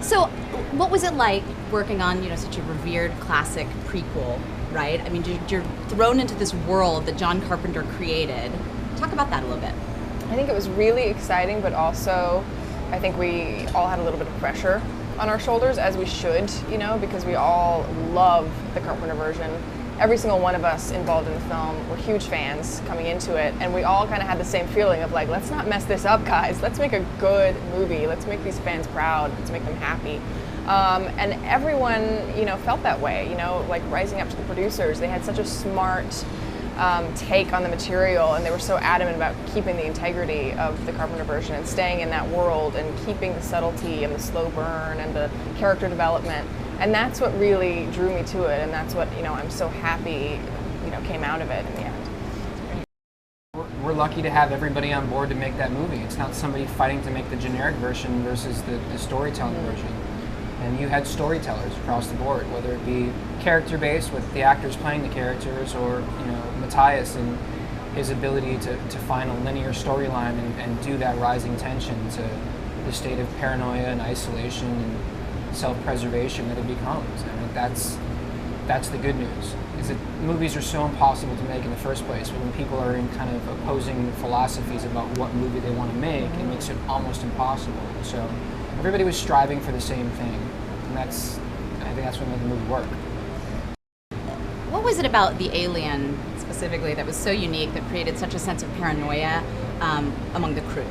So, what was it like working on, such a revered classic prequel, right? I mean, you're thrown into this world that John Carpenter created. Talk about that a little bit. I think it was really exciting, but also I think we all had a little bit of pressure on our shoulders, as we should, because we all love the Carpenter version. Every single one of us involved in the film were huge fans coming into it, and we all kind of had the same feeling of like, let's not mess this up, guys. Let's make a good movie. Let's make these fans proud. Let's make them happy. And everyone, felt that way. Like rising up to the producers, they had such a smart take on the material, and they were so adamant about keeping the integrity of the Carpenter version and staying in that world and keeping the subtlety and the slow burn and the character development. And that's what really drew me to it, and that's what I'm so happy came out of it in the end. We're lucky to have everybody on board to make that movie. It's not somebody fighting to make the generic version versus the storytelling version. And you had storytellers across the board, whether it be character-based with the actors playing the characters, or Matthias and his ability to find a linear storyline and do that rising tension to the state of paranoia and isolation and self-preservation that it becomes. I mean, that's the good news, is that movies are so impossible to make in the first place. When people are in kind of opposing philosophies about what movie they want to make, it makes it almost impossible. So everybody was striving for the same thing, and I think that's what made the movie work. What was it about the alien specifically that was so unique, that created such a sense of paranoia among the crew?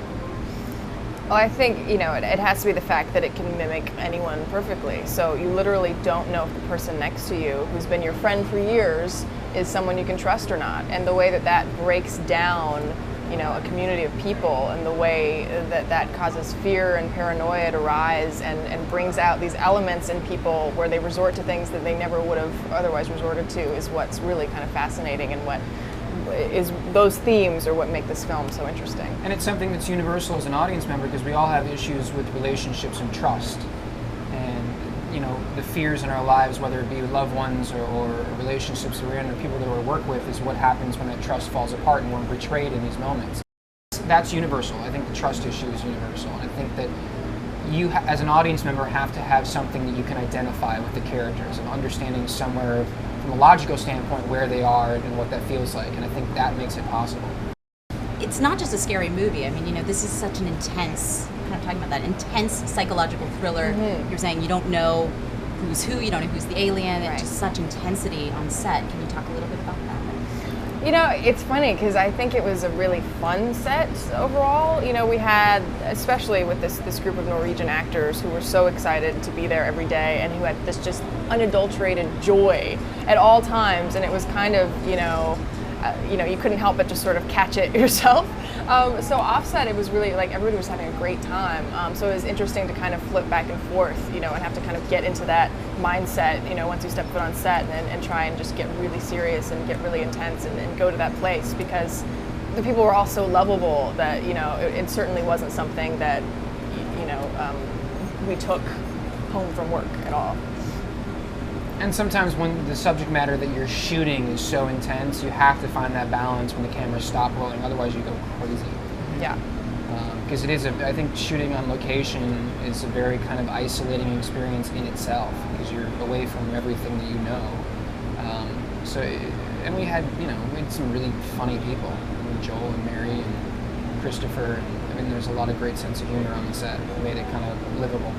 Well, I think, it has to be the fact that it can mimic anyone perfectly. So you literally don't know if the person next to you, who's been your friend for years, is someone you can trust or not. And the way that breaks down, a community of people, and the way that causes fear and paranoia to rise and brings out these elements in people where they resort to things that they never would have otherwise resorted to, is what's really kind of fascinating, and what is those themes are what make this film so interesting. And it's something that's universal as an audience member, because we all have issues with relationships and trust. And the fears in our lives, whether it be loved ones or relationships that we're in, or people that we work with, is what happens when that trust falls apart and we're betrayed in these moments. That's universal. I think the trust issue is universal. And I think that you, as an audience member, have to have something that you can identify with the characters, and understanding somewhere from a logical standpoint where they are and what that feels like. And I think that makes it possible. It's not just a scary movie. I mean, this is such an intense, kind of talking about that intense psychological thriller. Mm-hmm. You're saying you don't know who's who, you don't know who's the alien, right. It's just such intensity on set. Can you talk a little bit about that? It's funny, because I think it was a really fun set overall. We had, especially with this group of Norwegian actors who were so excited to be there every day, and who had this just unadulterated joy at all times, and it was kind of, you couldn't help but just sort of catch it yourself. So offset, it was really like everybody was having a great time. So it was interesting to kind of flip back and forth, and have to kind of get into that mindset, once you step foot on set, and try and just get really serious and get really intense and go to that place, because the people were all so lovable that, it certainly wasn't something that, we took home from work at all. And sometimes when the subject matter that you're shooting is so intense, you have to find that balance when the cameras stop rolling, otherwise you go crazy. Yeah. Because I think shooting on location is a very kind of isolating experience in itself, because you're away from everything that you know. And we had some really funny people. Joel and Mary and Christopher. There's a lot of great sense of humor on the set. It made it kind of livable.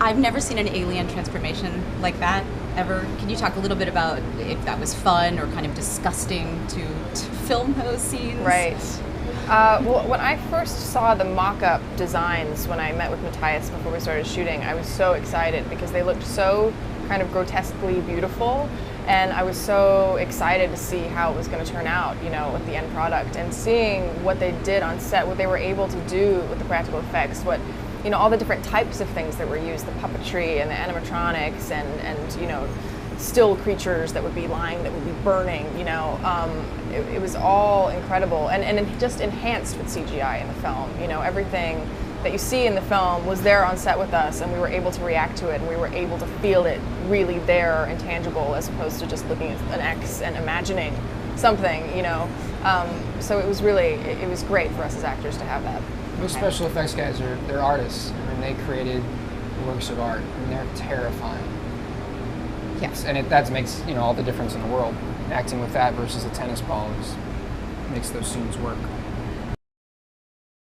I've never seen an alien transformation like that ever. Can you talk a little bit about if that was fun or kind of disgusting to film those scenes? Right. Well, when I first saw the mock-up designs, when I met with Matthias before we started shooting, I was so excited, because they looked so kind of grotesquely beautiful, and I was so excited to see how it was going to turn out, with the end product, and seeing what they did on set, what they were able to do with the practical effects, all the different types of things that were used, the puppetry and the animatronics, and still creatures that would be lying, that would be burning, it was all incredible, and it just enhanced with CGI in the film. Everything that you see in the film was there on set with us, and we were able to react to it, and we were able to feel it really there and tangible, as opposed to just looking at an X and imagining something, So it was great for us as actors to have that. Those special effects guys they're artists. I mean, they created works of art, and they're terrifying. Yes. And that makes all the difference in the world. Acting with that versus a tennis ball makes those scenes work.